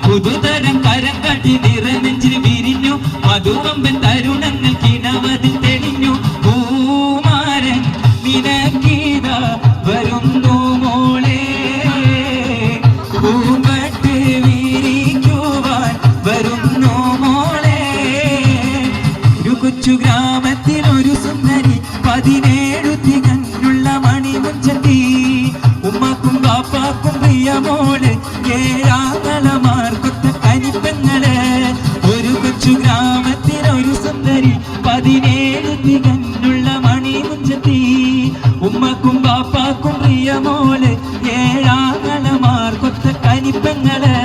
പുതുതരം കരം കാട്ടി നിറനെഞ്ചിൽ വിരിഞ്ഞു മധുവമ്പൻ തരുണങ്ങൾ കിണവതിൽ തെളിഞ്ഞു പൂമാരൻ നിനക്കീത വരുന്നു മോളെ പൂമ്പട്ട് വിരിക്കുവാൻ വരുന്നു മോളെ ഒരു കൊച്ചു ഗ്രാമത്തിൽ ഒരു സുന്ദരി 17 തികഞ്ഞുള്ള മണിമുഞ്ചത്തി ഉമ്മക്കും ബാപ്പാക്കും പ്രിയ മോള് ഏഴാങ്ങളമാർക്കൊത്ത കനിപ്പെങ്ങള് ഒരു കൊച്ചു ഗ്രാമത്തിൽ ഒരു സുന്ദരി 17 തികഞ്ഞുള്ള മണിമുഞ്ചത്തി ഉമ്മക്കും ബാപ്പാക്കും പ്രിയ മോള് ഏഴാങ്ങളമാർക്കൊത്ത കനിപ്പെങ്ങള്